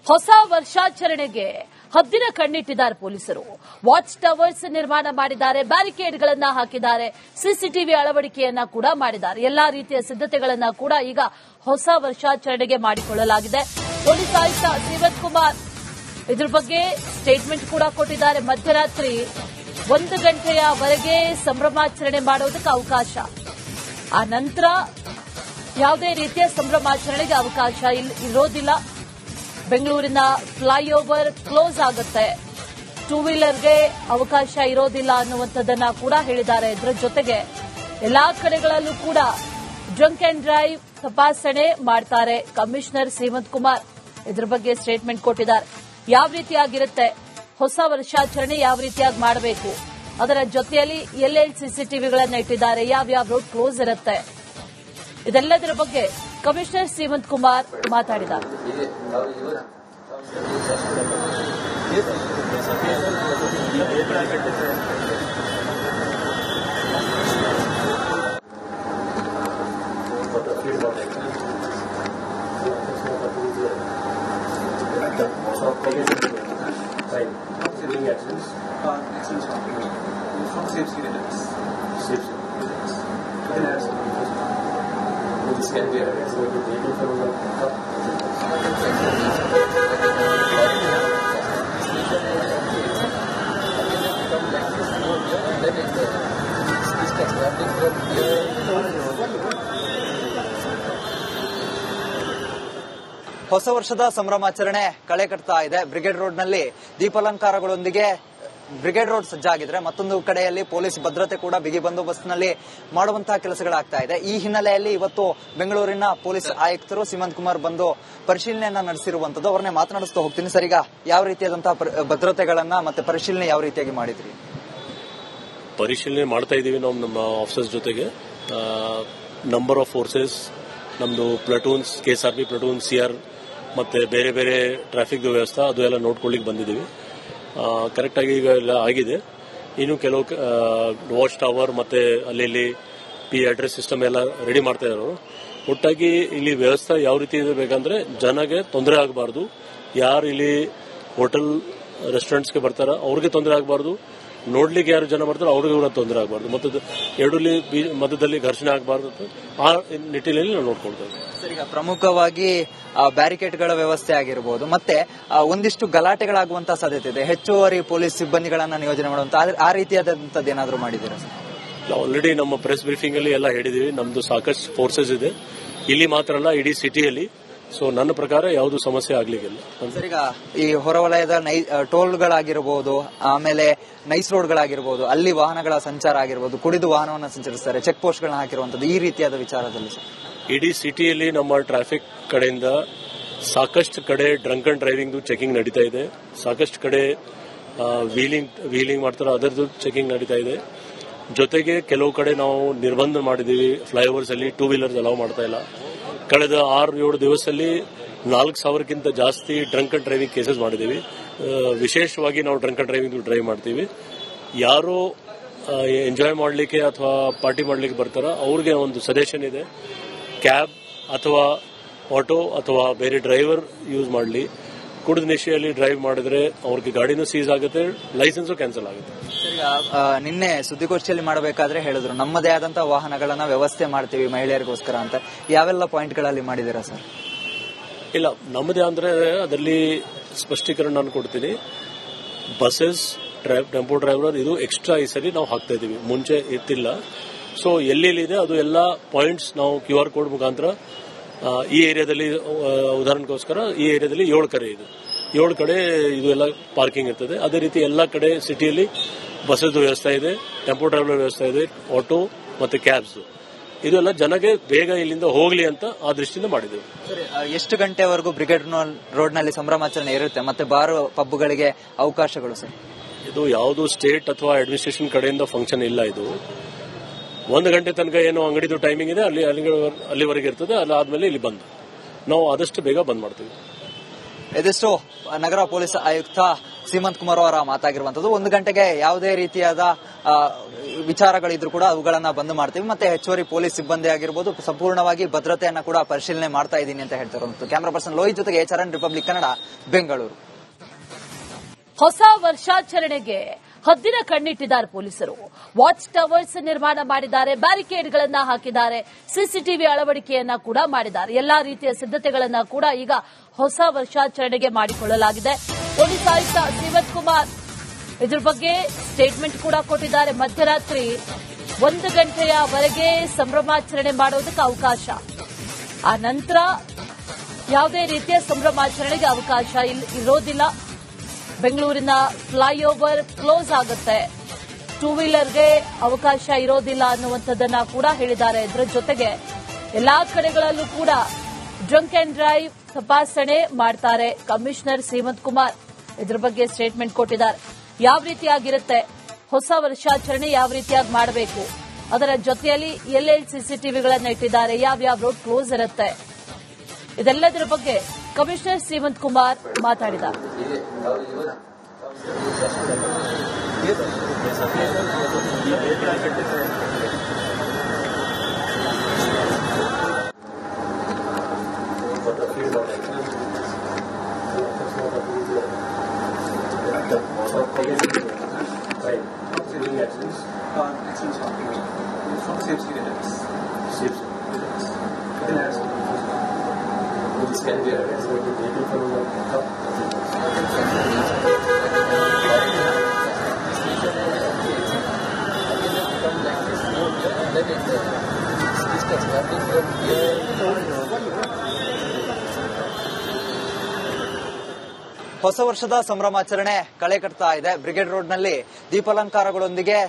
ಹೊಸ ವರ್ಷಾಚರಣೆಗೆ ಹದ್ದಿನ ಕಣ್ಣಿಟ್ಟಿದ್ದಾರೆ ಪೊಲೀಸರು. ವಾಚ್ ಟವರ್ಸ್ ನಿರ್ಮಾಣ ಮಾಡಿದ್ದಾರೆ, ಬ್ಯಾರಿಕೇಡ್ಗಳನ್ನ ಹಾಕಿದ್ದಾರೆ, ಸಿಸಿಟಿವಿ ಅಳವಡಿಕೆಯನ್ನ ಕೂಡ ಮಾಡಿದ್ದಾರೆ. ಎಲ್ಲಾ ರೀತಿಯ ಸಿದ್ಧತೆಗಳನ್ನ ಕೂಡ ಈಗ ಹೊಸ ವರ್ಷಾಚರಣೆಗೆ ಮಾಡಿಕೊಳ್ಳಲಾಗಿದೆ. ಪೊಲೀಸ್ ಆಯುಕ್ತ ಸೀಮಂತ್ ಕುಮಾರ್ ಇದ್ರ ಬಗ್ಗೆ ಸ್ಟೇಟ್ಮೆಂಟ್ ಕೂಡ ಕೊಟ್ಟಿದ್ದಾರೆ. ಮಧ್ಯರಾತ್ರಿ 1 ಗಂಟೆಯವರೆಗೆ ಸಂಭ್ರಮಾಚರಣೆ ಮಾಡೋದಕ್ಕೆ ಅವಕಾಶ, ಆ ನಂತರ ಯಾವುದೇ ರೀತಿಯ ಸಂಭ್ರಮಾಚರಣೆಗೆ ಅವಕಾಶ ಇರೋದಿಲ್ಲ. ಬೆಂಗಳೂರಿನ ಫ್ಲೈಓವರ್ ಕ್ಲೋಸ್ ಆಗುತ್ತೆ, ಟೂ ವೀಲರ್ಗೆ ಅವಕಾಶ ಇರೋದಿಲ್ಲ ಅನ್ನುವಂಥದ್ದನ್ನ ಕೂಡ ಹೇಳಿದ್ದಾರೆ. ಇದರ ಜೊತೆಗೆ ಎಲ್ಲಾ ಕಡೆಗಳಲ್ಲೂ ಕೂಡ ಡ್ರಂಕ್ ಅಂಡ್ ಡ್ರೈವ್ ತಪಾಸಣೆ ಮಾಡ್ತಾರೆ. ಕಮಿಷನರ್ ಸೀಮಂತ್ ಕುಮಾರ್ ಇದ್ರ ಬಗ್ಗೆ ಸ್ಟೇಟ್ಮೆಂಟ್ ಕೊಟ್ಟಿದ್ದಾರೆ. ಯಾವ ರೀತಿಯಾಗಿರುತ್ತೆ ಹೊಸ ವರ್ಷಾಚರಣೆ, ಯಾವ ರೀತಿಯಾಗಿ ಮಾಡಬೇಕು, ಅದರ ಜೊತೆಯಲ್ಲಿ ಎಲ್ಲೆಲ್ಲಿ ಸಿಸಿಟಿವಿಗಳನ್ನ ಇಟ್ಟಿದ್ದಾರೆ, ಯಾವ್ಯಾವ ರೋಡ್ ಕ್ಲೋಸ್ ಇರುತ್ತೆ, ಇದೆಲ್ಲದರ ಬಗ್ಗೆ ಕಮಿಷನರ್ ಸೀಮಂತ್ ಕುಮಾರ್ ಮಾತಾಡಿದ್ದಾರೆ. This can be waiting for ಹೊಸ ವರ್ಷದ ಸಂಭ್ರಮಾಚರಣೆ ಕಳೆ ಕಟ್ತಾ ಇದೆ. ಬ್ರಿಗೇಡ್ ರೋಡ್ನಲ್ಲಿ ದೀಪಾಲಂಕಾರಗಳೊಂದಿಗೆ ಬ್ರಿಗೇಡ್ ರೋಡ್ ಸಜ್ಜಾಗಿದ್ರೆ, ಮತ್ತೊಂದು ಕಡೆಯಲ್ಲಿ ಪೊಲೀಸ್ ಭದ್ರತೆ ಕೂಡ ಬಿಗಿ ಬಂದೋಬಸ್ತ್ನಲ್ಲಿ ಮಾಡುವಂತಹ ಕೆಲಸಗಳಾಗ್ತಾ ಇದೆ. ಈ ಹಿನ್ನೆಲೆಯಲ್ಲಿ ಇವತ್ತು ಬೆಂಗಳೂರಿನ ಪೊಲೀಸ್ ಆಯುಕ್ತರು ಸೀಮಂತ್ ಕುಮಾರ್ ಬಂದು ಪರಿಶೀಲನೆಯನ್ನ ನಡೆಸಿರುವಂತದ್ದು. ಅವ್ರನ್ನೇ ಮಾತನಾಡಿಸ್ತಾ ಹೋಗ್ತೀನಿ. ಸರ್, ಈಗ ಯಾವ ರೀತಿಯಾದಂತಹ ಭದ್ರತೆಗಳನ್ನ ಮತ್ತೆ ಪರಿಶೀಲನೆ ಯಾವ ರೀತಿಯಾಗಿ ಮಾಡಿದ್ರಿ? ಪರಿಶೀಲನೆ ಮಾಡ್ತಾ ಇದೀವಿ ನಾವು ನಮ್ಮ ಆಫೀಸರ್ಸ್ ಜೊತೆಗೆ. ನಂಬರ್ ಆಫ್ ಫೋರ್ಸಸ್, ನಮ್ದು ಪ್ಲಟೂನ್ಸ್, ಕೆಎಸ್ಆರ್ಪಿ ಪ್ಲಟೂನ್, ಸಿಆರ್ ಮತ್ತೆ ಬೇರೆ ಬೇರೆ ಟ್ರಾಫಿಕ್ ವ್ಯವಸ್ಥೆ ಅದು ಎಲ್ಲ ನೋಡ್ಕೊಳ್ಳಿಕ್ಕೆ ಬಂದಿದ್ದೀವಿ. ಕರೆಕ್ಟ್ ಆಗಿ ಈಗ ಎಲ್ಲ ಆಗಿದೆ. ಇನ್ನು ಕೆಲವು ವಾಚ್ ಟವರ್ ಮತ್ತೆ ಅಲ್ಲಿ ಪಿ ಅಡ್ರೆಸ್ ಸಿಸ್ಟಮ್ ಎಲ್ಲ ರೆಡಿ ಮಾಡ್ತಾ ಇದ್ದಾರೆ. ಒಟ್ಟಾಗಿ ಇಲ್ಲಿ ವ್ಯವಸ್ಥೆ ಯಾವ ರೀತಿ ಇರಬೇಕಂದ್ರೆ ಜನಗೆ ತೊಂದರೆ ಆಗಬಾರ್ದು, ಯಾರು ಇಲ್ಲಿ ಹೋಟೆಲ್ ರೆಸ್ಟೋರೆಂಟ್ಸ್ಗೆ ಬರ್ತಾರ ಅವ್ರಿಗೆ ತೊಂದರೆ ಆಗಬಾರ್ದು, ನೋಡ್ಲಿಕ್ಕೆ ಯಾರು ಜನ ಬರ್ತಾರೋ ಅವ್ರಿಗೆ ಕೂಡ ತೊಂದರೆ ಆಗಬಾರ್ದು, ಮತ್ತು ಎರಡಲ್ಲಿ ಮಧ್ಯದಲ್ಲಿ ಘರ್ಷಣೆ ಆಗಬಾರ್ದು. ಆ ನಿಟ್ಟಿನಲ್ಲಿ ನಾವು ನೋಡ್ಕೊಳ್ತೇವೆ. ಸರ್, ಈಗ ಪ್ರಮುಖವಾಗಿ ಬ್ಯಾರಿಕೇಡ್ಗಳ ವ್ಯವಸ್ಥೆ ಆಗಿರಬಹುದು, ಮತ್ತೆ ಒಂದಿಷ್ಟು ಗಲಾಟೆಗಳಾಗುವಂತಹ ಸಾಧ್ಯತೆ ಇದೆ. ಹೆಚ್ಚುವರಿ ಪೊಲೀಸ್ ಸಿಬ್ಬಂದಿಗಳನ್ನ ನಿಯೋಜನೆ ಮಾಡುವಂತ ಆ ರೀತಿಯಾದಂತದ್ದು ಏನಾದರೂ ಮಾಡಿದ್ದೀರಾ ಸರ್? ಆಲ್ರೆಡಿ ನಮ್ಮ ಪ್ರೆಸ್ ಬ್ರೀಫಿಂಗ್ ಅಲ್ಲಿ ಎಲ್ಲ ಹೇಳಿದೀವಿ. ನಮ್ದು ಸಾಕಷ್ಟು ಫೋರ್ಸಸ್ ಇದೆ, ಇಲ್ಲಿ ಮಾತ್ರ ಅಲ್ಲ ಇಡೀ ಸಿಟಿಯಲ್ಲಿ. ಸೊ ನನ್ನ ಪ್ರಕಾರ ಯಾವುದು ಸಮಸ್ಯೆ ಆಗ್ಲಿಕ್ಕಿಲ್ಲ. ಸರ್, ಈಗ ಈ ಹೊರವಲಯದ ಟೋಲ್ಗಳಾಗಿರಬಹುದು, ಆಮೇಲೆ ನೈಸ್ ರೋಡ್ಗಳಾಗಿರಬಹುದು, ಅಲ್ಲಿ ವಾಹನಗಳ ಸಂಚಾರ ಆಗಿರಬಹುದು, ಕುಡಿದು ವಾಹನವನ್ನು ಸಂಚರಿಸ್ತಾರೆ, ಚೆಕ್ ಪೋಸ್ಟ್ಗಳನ್ನ ಹಾಕಿರುವಂತದ್ದು, ಈ ರೀತಿಯಾದ ವಿಚಾರದಲ್ಲಿ ಸರ್ ಇಡೀ ಸಿಟಿಯಲ್ಲಿ ನಮ್ಮ ಟ್ರಾಫಿಕ್ ಕಡೆಯಿಂದ ಸಾಕಷ್ಟು ಕಡೆ ಡ್ರಂಕ್ ಅಂಡ್ ಡ್ರೈವಿಂಗ್ ಚೆಕಿಂಗ್ ನಡೀತಾ ಇದೆ. ಸಾಕಷ್ಟು ಕಡೆ ವೀಲಿಂಗ್ ಮಾಡ್ತಾರೋ ಅದರದ್ದು ಚೆಕಿಂಗ್ ನಡೀತಾ ಇದೆ. ಜೊತೆಗೆ ಕೆಲವು ಕಡೆ ನಾವು ನಿರ್ಬಂಧ ಮಾಡಿದೀವಿ. ಫ್ಲೈಓವರ್ಸ್ ಅಲ್ಲಿ ಟೂ ವೀಲರ್ಸ್ ಅಲೌ ಮಾಡ್ತಾ ಇಲ್ಲ. ಕಳೆದ 6-7 ದಿವಸದಲ್ಲಿ 4,000ಕ್ಕಿಂತ ಜಾಸ್ತಿ ಡ್ರಂಕ್ ಅಂಡ್ ಡ್ರೈವಿಂಗ್ ಕೇಸಸ್ ಮಾಡಿದೀವಿ. ವಿಶೇಷವಾಗಿ ನಾವು ಡ್ರಂಕ್ ಅಂಡ್ ಡ್ರೈವಿಂಗ್ ಡ್ರೈವ್ ಮಾಡ್ತೀವಿ. ಯಾರು ಎಂಜಾಯ್ ಮಾಡಲಿಕ್ಕೆ ಅಥವಾ ಪಾರ್ಟಿ ಮಾಡಲಿಕ್ಕೆ ಬರ್ತಾರೋ ಅವ್ರಿಗೆ ಒಂದು ಸಜೆಷನ್ ಇದೆ, ಕ್ಯಾಬ್ ಅಥವಾ ಆಟೋ ಅಥವಾ ಬೇರೆ ಡ್ರೈವರ್ ಯೂಸ್ ಮಾಡಲಿ. ಕುಡಿದ ನಿಶೆಯಲ್ಲಿ ಡ್ರೈವ್ ಮಾಡಿದ್ರೆ ಅವ್ರಿಗೆ ಗಾಡಿನೂ ಸೀಸ್ ಆಗುತ್ತೆ, ಲೈಸೆನ್ಸು ಕ್ಯಾನ್ಸಲ್ ಆಗುತ್ತೆ. ನಿನ್ನೆ ಸುದ್ದಿಗೋಷ್ಠಿಯಲ್ಲಿ ಮಾಡಬೇಕಾದ್ರೆ ಹೇಳಿದ್ರು ನಮ್ಮದೇ ಆದಂತಹ ವಾಹನಗಳನ್ನ ವ್ಯವಸ್ಥೆ ಮಾಡ್ತೀವಿ ಮಹಿಳೆಯರಿಗೋಸ್ಕರ ಅಂತ. ಯಾವೆಲ್ಲ ಪಾಯಿಂಟ್ಗಳಲ್ಲಿ ಮಾಡಿದ್ದೀರಾ ಸರ್? ಇಲ್ಲ, ನಮ್ಮದೇ ಅಂದ್ರೆ ಅದರಲ್ಲಿ ಸ್ಪಷ್ಟೀಕರಣ ನಾನು ಕೊಡ್ತೀನಿ. ಬಸ್ಸಸ್, ಟೆಂಪೋ ಡ್ರೈವರ್ ಇದು ಎಕ್ಸ್ಟ್ರಾ ಈ ಸರಿ ನಾವು ಹಾಕ್ತಾ ಇದೀವಿ, ಮುಂಚೆ ಇರ್ತಿಲ್ಲ. ಸೊ ಎಲ್ಲೆಲ್ಲಿದೆ ಅದು ಎಲ್ಲ ಪಾಯಿಂಟ್ಸ್ ನಾವು QR ಕೋಡ್ ಮುಖಾಂತರ ಈ ಏರಿಯಾದಲ್ಲಿ, ಉದಾಹರಣೆಗೋಸ್ಕರ ಈ ಏರಿಯಾದಲ್ಲಿ 7 ಕಡೆ ಇದೆ, 7 ಕಡೆ ಇದು ಎಲ್ಲ ಪಾರ್ಕಿಂಗ್ ಇರ್ತದೆ. ಅದೇ ರೀತಿ ಎಲ್ಲ ಕಡೆ ಸಿಟಿಯಲ್ಲಿ ಬಸ್ಸಸ್ ವ್ಯವಸ್ಥೆ ಇದೆ, ಟೆಂಪೋ ಡ್ರೈವರ್ ವ್ಯವಸ್ಥೆ ಇದೆ, ಆಟೋ ಮತ್ತೆ ಕ್ಯಾಬ್ಸ್. ಇದೆಲ್ಲ ಜನಗೆ ಬೇಗ ಇಲ್ಲಿಂದ ಹೋಗ್ಲಿ ಅಂತ ಆ ದೃಷ್ಟಿಯಿಂದ ಮಾಡಿದ್ದೇವೆ. ಎಷ್ಟು ಗಂಟೆವರೆಗೂ ಬ್ರಿಗೇಡ್ ರೋಡ್ನಲ್ಲಿ ಸಂಭ್ರಮಾಚರಣೆ ಇರುತ್ತೆ, ಮತ್ತೆ ಬಾರ್ ಪಬ್ಗಳಿಗೆ ಅವಕಾಶಗಳು ಸರ್? ಇದು ಯಾವುದು ಸ್ಟೇಟ್ ಅಥವಾ ಅಡ್ಮಿನಿಸ್ಟ್ರೇಷನ್ ಕಡೆಯಿಂದ ಫಂಕ್ಷನ್ ಇಲ್ಲ. ಇದು 1 ಗಂಟೆ ತನಕ ಏನೋ ಅಂಗಡಿದು ಟೈಮಿಂಗ್ ಇದೆ, ಅಲ್ಲಿವರೆಗೆ ಇರ್ತದೆ. ಅದಾದ್ಮೇಲೆ ಇಲ್ಲಿ ಬಂದ್ ನಾವು ಆದಷ್ಟು ಬೇಗ ಬಂದ್ ಮಾಡ್ತೀವಿ. ಇದಿಷ್ಟು ನಗರ ಪೊಲೀಸ್ ಆಯುಕ್ತ ಸೀಮಂತ್ ಕುಮಾರ್ ಅವರ ಮಾತಾಗಿರುವಂತದ್ದು. 1 ಗಂಟೆಗೆ ಯಾವುದೇ ರೀತಿಯಾದ ವಿಚಾರಗಳಿದ್ರು ಕೂಡ ಅವುಗಳನ್ನ ಬಂದ್ ಮಾಡ್ತೀವಿ. ಮತ್ತೆ ಹೆಚ್ಚುವರಿ ಪೊಲೀಸ್ ಸಿಬ್ಬಂದಿ ಆಗಿರ್ಬೋದು ಸಂಪೂರ್ಣವಾಗಿ ಭದ್ರತೆಯನ್ನ ಕೂಡ ಪರಿಶೀಲನೆ ಮಾಡ್ತಾ ಇದ್ದೀನಿ ಅಂತ ಹೇಳ್ತಾರೆ. ಕ್ಯಾಮರಾ ಪರ್ಸನ್ ಲೋಹಿತ್ ಜೊತೆಗೆ HRN ರಿಪಬ್ಲಿಕ್ ಕನ್ನಡ, ಬೆಂಗಳೂರು. ಹೊಸ ವರ್ಷಾಚರಣೆಗೆ ಹದ್ದಿನ ಕಣ್ಣಿಟ್ಟಿದ್ದಾರೆ ಪೊಲೀಸರು. ವಾಚ್ ಟವರ್ಸ್ ನಿರ್ಮಾಣ ಮಾಡಿದ್ದಾರೆ, ಬ್ಯಾರಿಕೇಡ್ಗಳನ್ನ ಹಾಕಿದ್ದಾರೆ, ಸಿಸಿಟಿವಿ ಅಳವಡಿಕೆಯನ್ನ ಕೂಡ ಮಾಡಿದ್ದಾರೆ. ಎಲ್ಲಾ ರೀತಿಯ ಸಿದ್ದತೆಗಳನ್ನ ಕೂಡ ಈಗ ಹೊಸ ವರ್ಷಾಚರಣೆಗೆ ಮಾಡಿಕೊಳ್ಳಲಾಗಿದೆ. ಪೊಲೀಸ್ ಆಯುಕ್ತ ಶ್ರೀಮಂತ್ ಕುಮಾರ್ ಇದ್ರ ಬಗ್ಗೆ ಸ್ಟೇಟ್ಮೆಂಟ್ ಕೂಡ ಕೊಟ್ಟಿದ್ದಾರೆ. ಮಧ್ಯರಾತ್ರಿ 1 ಗಂಟೆಯವರೆಗೆ ಸಂಭ್ರಮಾಚರಣೆ ಮಾಡೋದಕ್ಕೆ ಅವಕಾಶ, ಆ ನಂತರ ಯಾವುದೇ ರೀತಿಯ ಸಂಭ್ರಮಾಚರಣೆಗೆ ಅವಕಾಶ ಇರೋದಿಲ್ಲ. ಬೆಂಗಳೂರಿನ ಫ್ಲೈಓವರ್ ಕ್ಲೋಸ್ ಆಗುತ್ತೆ, 2 ವೀಲರ್ಗೆ ಅವಕಾಶ ಇರೋದಿಲ್ಲ ಅನ್ನುವಂಥದ್ದನ್ನ ಕೂಡ ಹೇಳಿದ್ದಾರೆ. ಇದರ ಜೊತೆಗೆ ಎಲ್ಲಾ ಕಡೆಗಳಲ್ಲೂ ಕೂಡ ಡ್ರಂಕ್ ಅಂಡ್ ಡ್ರೈವ್ ತಪಾಸಣೆ ಮಾಡ್ತಾರೆ. ಕಮಿಷನರ್ ಶ್ರೀಮಂತ್ ಕುಮಾರ್ ಇದ್ರ ಬಗ್ಗೆ ಸ್ಟೇಟ್ಮೆಂಟ್ ಕೊಟ್ಟಿದ್ದಾರೆ. ಯಾವ ರೀತಿಯಾಗಿರುತ್ತೆ ಹೊಸ ವರ್ಷಾಚರಣೆ, ಯಾವ ರೀತಿಯಾಗಿ ಮಾಡಬೇಕು, ಅದರ ಜೊತೆಯಲ್ಲಿ ಎಲ್ಲೆಲ್ಲಿ ಸಿಸಿಟಿವಿಗಳನ್ನ ಇಟ್ಟಿದ್ದಾರೆ, ಯಾವ್ಯಾವ ರೋಡ್ ಕ್ಲೋಸ್ ಇರುತ್ತೆ, ಇದೆಲ್ಲದರ ಬಗ್ಗೆ ಕಮಿಷನರ್ ಶ್ರೀಮಂತ್ ಕುಮಾರ್ ಮಾತಾಡಿದ್ದಾರೆ. This can be arranged so the vehicle for ಹೊಸ ವರ್ಷದ ಸಂಭ್ರಮಾಚರಣೆ ಕಳೆ ಕಟ್ತಾ ಇದೆ. ಬ್ರಿಗೇಡ್ ರೋಡ್ನಲ್ಲಿ ದೀಪಾಲಂಕಾರಗಳೊಂದಿಗೆ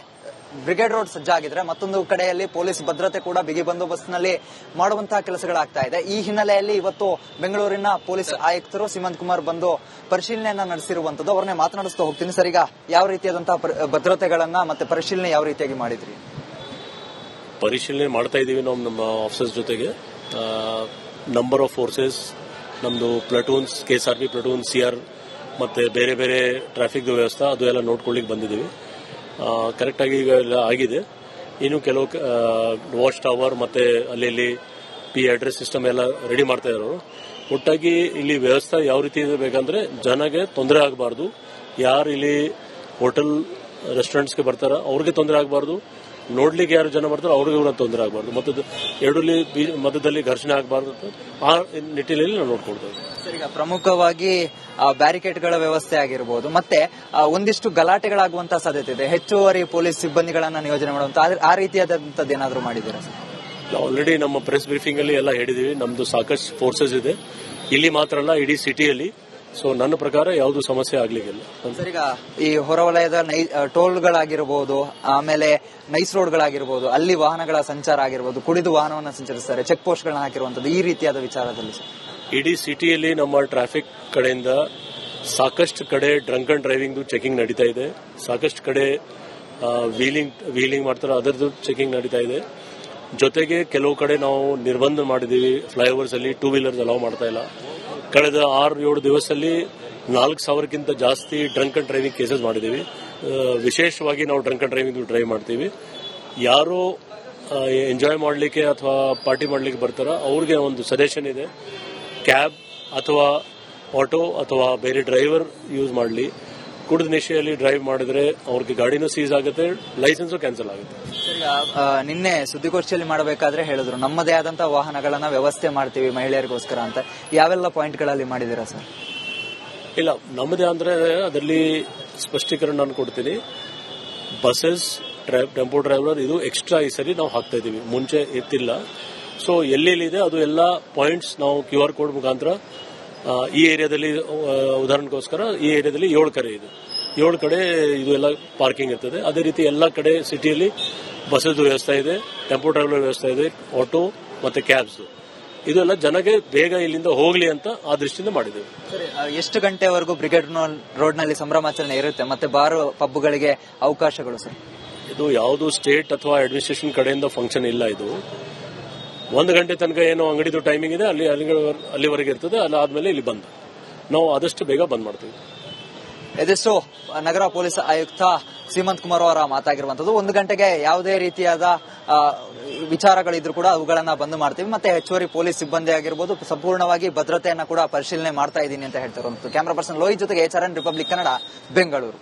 ಬ್ರಿಗೇಡ್ ರೋಡ್ ಸಜ್ಜಾಗಿದ್ರೆ ಮತ್ತೊಂದು ಕಡೆಯಲ್ಲಿ ಪೊಲೀಸ್ ಭದ್ರತೆ ಕೂಡ ಬಿಗಿ ಬಂದೋಬಸ್ತ್ನಲ್ಲಿ ಮಾಡುವಂತಹ ಕೆಲಸಗಳಾಗ್ತಾ ಇದೆ. ಈ ಹಿನ್ನೆಲೆಯಲ್ಲಿ ಇವತ್ತು ಬೆಂಗಳೂರಿನ ಪೊಲೀಸ್ ಆಯುಕ್ತರು ಶ್ರೀಮಂತ್ ಕುಮಾರ್ ಬಂದು ಪರಿಶೀಲನೆಯನ್ನ ನಡೆಸಿರುವಂತದ್ದು. ಅವ್ರನ್ನೇ ಮಾತನಾಡಿಸ್ತಾ ಹೋಗ್ತೀನಿ. ಸರ್, ಈಗ ಯಾವ ರೀತಿಯಾದಂತಹ ಭದ್ರತೆಗಳನ್ನ ಮತ್ತೆ ಪರಿಶೀಲನೆ ಯಾವ ರೀತಿಯಾಗಿ ಮಾಡಿದ್ರಿ? ಪರಿಶೀಲನೆ ಮಾಡ್ತಾ ಇದೀವಿ ನಾವು ನಮ್ಮ ಆಫೀಸರ್ಸ್ ಜೊತೆಗೆ. ನಂಬರ್ ಆಫ್ ಫೋರ್ಸಸ್, ನಮ್ದು ಪ್ಲಟೂನ್ಸ್, KSRP ಪ್ಲಟೂನ್, CR ಮತ್ತೆ ಬೇರೆ ಬೇರೆ ಟ್ರಾಫಿಕ್ ವ್ಯವಸ್ಥೆ ಅದು ಎಲ್ಲ ನೋಡ್ಕೊಳ್ಳಿಕ್ಕೆ ಬಂದಿದ್ದೀವಿ. ಕರೆಕ್ಟ್ ಆಗಿ ಈಗ ಎಲ್ಲ ಆಗಿದೆ. ಇನ್ನು ಕೆಲವು ವಾಚ್ ಟವರ್ ಮತ್ತೆ ಅಲ್ಲಿ P ಅಡ್ರೆಸ್ ಸಿಸ್ಟಮ್ ಎಲ್ಲ ರೆಡಿ ಮಾಡ್ತಾ ಇರೋರು. ಒಟ್ಟಾಗಿ ಇಲ್ಲಿ ವ್ಯವಸ್ಥೆ ಯಾವ ರೀತಿ ಇರಬೇಕಂದ್ರೆ ಜನಗೆ ತೊಂದರೆ ಆಗಬಾರ್ದು. ಯಾರು ಇಲ್ಲಿ ಹೋಟೆಲ್ ರೆಸ್ಟೋರೆಂಟ್ಸ್ಗೆ ಬರ್ತಾರ ಅವ್ರಿಗೆ ತೊಂದರೆ ಆಗಬಾರ್ದು, ನೋಡ್ಲಿಕ್ಕೆ ಯಾರು ಜನ ಬರ್ತಾರೋ ಅವ್ರಿಗೆ ತೊಂದರೆ ಆಗಬಾರ್ದು, ಮತ್ತು ಎರಡಲ್ಲಿ ಮಧ್ಯದಲ್ಲಿ ಘರ್ಷಣೆ ಆಗಬಾರ್ದು. ಆ ನಿಟ್ಟಿನಲ್ಲಿ ನಾವು ನೋಡ್ಕೊಳ್ತೇವೆ. ಸರ್, ಈಗ ಪ್ರಮುಖವಾಗಿ ಬ್ಯಾರಿಕೇಡ್ಗಳ ವ್ಯವಸ್ಥೆ ಆಗಿರಬಹುದು, ಮತ್ತೆ ಒಂದಿಷ್ಟು ಗಲಾಟೆಗಳಾಗುವಂತಹ ಸಾಧ್ಯತೆ ಇದೆ. ಹೆಚ್ಚುವರಿ ಪೊಲೀಸ್ ಸಿಬ್ಬಂದಿಗಳನ್ನ ನಿಯೋಜನೆ ಮಾಡುವಂತ ಆ ರೀತಿಯಾದಂತದ್ದು ಏನಾದರೂ ಮಾಡಿದ್ದೀರಾ ಸರ್? ಆಲ್ರೆಡಿ ನಮ್ಮ ಪ್ರೆಸ್ ಬ್ರೀಫಿಂಗ್ ಅಲ್ಲಿ ಎಲ್ಲ ಹೇಳಿದೀವಿ. ನಮ್ದು ಸಾಕಷ್ಟು ಫೋರ್ಸಸ್ ಇದೆ, ಇಲ್ಲಿ ಮಾತ್ರ ಅಲ್ಲ ಇಡೀ ಸಿಟಿಯಲ್ಲಿ. ಸೊ ನನ್ನ ಪ್ರಕಾರ ಯಾವುದು ಸಮಸ್ಯೆ ಆಗ್ಲಿಕ್ಕಿಲ್ಲ. ಸರ್, ಈಗ ಈ ಹೊರವಲಯದ ಟೋಲ್ಗಳಾಗಿರಬಹುದು, ಆಮೇಲೆ ನೈಸ್ ರೋಡ್ಗಳಾಗಿರಬಹುದು, ಅಲ್ಲಿ ವಾಹನಗಳ ಸಂಚಾರ ಆಗಿರಬಹುದು, ಕುಡಿದು ವಾಹನವನ್ನು ಸಂಚರಿಸ್ತಾರೆ, ಚೆಕ್ ಪೋಸ್ಟ್ ಗಳನ್ನ ಹಾಕಿರುವಂತದ್ದು, ಈ ರೀತಿಯಾದ ವಿಚಾರದಲ್ಲಿ ಸರ್ ಇಡೀ ಸಿಟಿಯಲ್ಲಿ ನಮ್ಮ ಟ್ರಾಫಿಕ್ ಕಡೆಯಿಂದ ಸಾಕಷ್ಟು ಕಡೆ ಡ್ರಂಕ್ ಅಂಡ್ ಡ್ರೈವಿಂಗ್ ಚೆಕಿಂಗ್ ನಡೀತಾ ಇದೆ. ಸಾಕಷ್ಟು ಕಡೆ ವೀಲಿಂಗ್ ಮಾಡ್ತಾರೆ, ಅದರದ್ದು ಚೆಕಿಂಗ್ ನಡೀತಾ ಇದೆ. ಜೊತೆಗೆ ಕೆಲವು ಕಡೆ ನಾವು ನಿರ್ಬಂಧ ಮಾಡಿದೀವಿ. ಫ್ಲೈಓವರ್ಸ್ ಅಲ್ಲಿ 2 ವೀಲರ್ಸ್ ಅಲೌ ಮಾಡ್ತಾ ಇಲ್ಲ. ಕಳೆದ 6-7 ದಿವಸದಲ್ಲಿ 4,000ಕ್ಕಿಂತ ಜಾಸ್ತಿ ಡ್ರಂಕ್ ಅಂಡ್ ಡ್ರೈವಿಂಗ್ ಕೇಸಸ್ ಮಾಡಿದೀವಿ. ವಿಶೇಷವಾಗಿ ನಾವು ಡ್ರಂಕ್ ಅಂಡ್ ಡ್ರೈವಿಂಗ್ ಡ್ರೈವ್ ಮಾಡ್ತೀವಿ. ಯಾರು ಎಂಜಾಯ್ ಮಾಡಲಿಕ್ಕೆ ಅಥವಾ ಪಾರ್ಟಿ ಮಾಡಲಿಕ್ಕೆ ಬರ್ತಾರ ಅವ್ರಿಗೆ ಒಂದು ಸಜೆಷನ್ ಇದೆ, ಕ್ಯಾಬ್ ಅಥವಾ ಆಟೋ ಅಥವಾ ಬೇರೆ ಡ್ರೈವರ್ ಯೂಸ್ ಮಾಡಲಿ. ಕುಡಿದ ನಿಶೆಯಲ್ಲಿ ಡ್ರೈವ್ ಮಾಡಿದ್ರೆ ಅವ್ರಿಗೆ ಗಾಡಿನೂ ಸೀಸ್ ಆಗುತ್ತೆ, ಲೈಸೆನ್ಸು ಕ್ಯಾನ್ಸಲ್ ಆಗುತ್ತೆ. ನಿನ್ನೆ ಸುದ್ದಿಗೋಷ್ಠಿಯಲ್ಲಿ ಮಾಡಬೇಕಾದ್ರೆ ಹೇಳಿದ್ರು ನಮ್ಮದೇ ಆದಂತಹ ವಾಹನಗಳನ್ನ ವ್ಯವಸ್ಥೆ ಮಾಡ್ತೀವಿ ಮಹಿಳೆಯರಿಗೋಸ್ಕರ ಅಂತ. ಯಾವೆಲ್ಲ ಪಾಯಿಂಟ್ಗಳಲ್ಲಿ ಮಾಡಿದೀರಾ ಸರ್? ಇಲ್ಲ, ನಮ್ಮದೇ ಅಂದ್ರೆ ಅದರಲ್ಲಿ ಸ್ಪಷ್ಟೀಕರಣ ನಾನು ಕೊಡ್ತೀನಿ. ಬಸ್ಸಸ್, ಟೆಂಪೋ ಡ್ರೈವರ್ ಇದು ಎಕ್ಸ್ಟ್ರಾ ಈ ಸರಿ ನಾವು ಹಾಕ್ತಾ ಇದೀವಿ, ಮುಂಚೆ ಎತ್ತಿಲ್ಲ. ಸೊ ಎಲ್ಲೆಲ್ಲಿದೆ ಅದು ಎಲ್ಲ ಪಾಯಿಂಟ್ಸ್ ನಾವು QR ಕೋಡ್ ಮುಖಾಂತರ ಈ ಏರಿಯಾದಲ್ಲಿ ಉದಾಹರಣೆಗೋಸ್ಕರ ಈ ಏರಿಯಾದಲ್ಲಿ 7 ಕಡೆ ಇದೆ, 7 ಕಡೆ ಇದು ಎಲ್ಲ ಪಾರ್ಕಿಂಗ್ ಇರ್ತದೆ. ಅದೇ ರೀತಿ ಎಲ್ಲ ಕಡೆ ಸಿಟಿಯಲ್ಲಿ ಬಸ್ಸಸ್ ವ್ಯವಸ್ಥೆ ಇದೆ, ಟೆಂಪೋ ಟ್ರಾವೆಲರ್ ವ್ಯವಸ್ಥೆ ಇದೆ, ಆಟೋ ಮತ್ತೆ ಕ್ಯಾಬ್ಸ್. ಇದೆಲ್ಲ ಜನಗೆ ಬೇಗ ಇಲ್ಲಿಂದ ಹೋಗ್ಲಿ ಅಂತ ಆ ದೃಷ್ಟಿಯಿಂದ ಮಾಡಿದ್ದೇವೆ. ಎಷ್ಟು ಗಂಟೆವರೆಗೂ ಬ್ರಿಗೇಡ್ ರೋಡ್ನಲ್ಲಿ ಸಂಭ್ರಮಾಚರಣೆ ಇರುತ್ತೆ, ಮತ್ತೆ ಬಾರ್ ಪಬ್ಗಳಿಗೆ ಅವಕಾಶಗಳು ಸರ್? ಇದು ಯಾವುದು ಸ್ಟೇಟ್ ಅಥವಾ ಅಡ್ಮಿನಿಸ್ಟ್ರೇಷನ್ ಕಡೆಯಿಂದ ಫಂಕ್ಷನ್ ಇಲ್ಲ. ಇದು 1 ಗಂಟೆ ತನಕ ಏನೋ ಅಂಗಡಿದು ಟೈಮಿಂಗ್ ಇದೆ, ಅಲ್ಲಿವರೆಗೆ ಇರ್ತದೆ. ಅದಾದ್ಮೇಲೆ ಇಲ್ಲಿ ಬಂದ್ ನಾವು ಆದಷ್ಟು ಬೇಗ ಬಂದ್ ಮಾಡ್ತೀವಿ. ಇದೆಷ್ಟು ನಗರ ಪೊಲೀಸ್ ಆಯುಕ್ತ ಸೀಮಂತ್ ಕುಮಾರ್ ಅವರ ಮಾತಾಗಿರುವಂತದ್ದು. 1 ಗಂಟೆಗೆ ಯಾವುದೇ ರೀತಿಯಾದ ವಿಚಾರಗಳಿದ್ರು ಕೂಡ ಅವುಗಳನ್ನ ಬಂದ್ ಮಾಡ್ತೀವಿ, ಮತ್ತೆ ಹೆಚ್ಚುವರಿ ಪೊಲೀಸ್ ಸಿಬ್ಬಂದಿ ಆಗಿರ್ಬೋದು ಸಂಪೂರ್ಣವಾಗಿ ಭದ್ರತೆಯನ್ನ ಕೂಡ ಪರಿಶೀಲನೆ ಮಾಡ್ತಾ ಇದ್ದೀನಿ ಅಂತ ಹೇಳ್ತಿರುವಂತದ್ದು. ಕ್ಯಾಮರಾ ಪರ್ಸನ್ ಲೋಹಿತ್ ಜೊತೆಗೆ HRN ರಿಪಬ್ಲಿಕ್ ಕನ್ನಡ, ಬೆಂಗಳೂರು.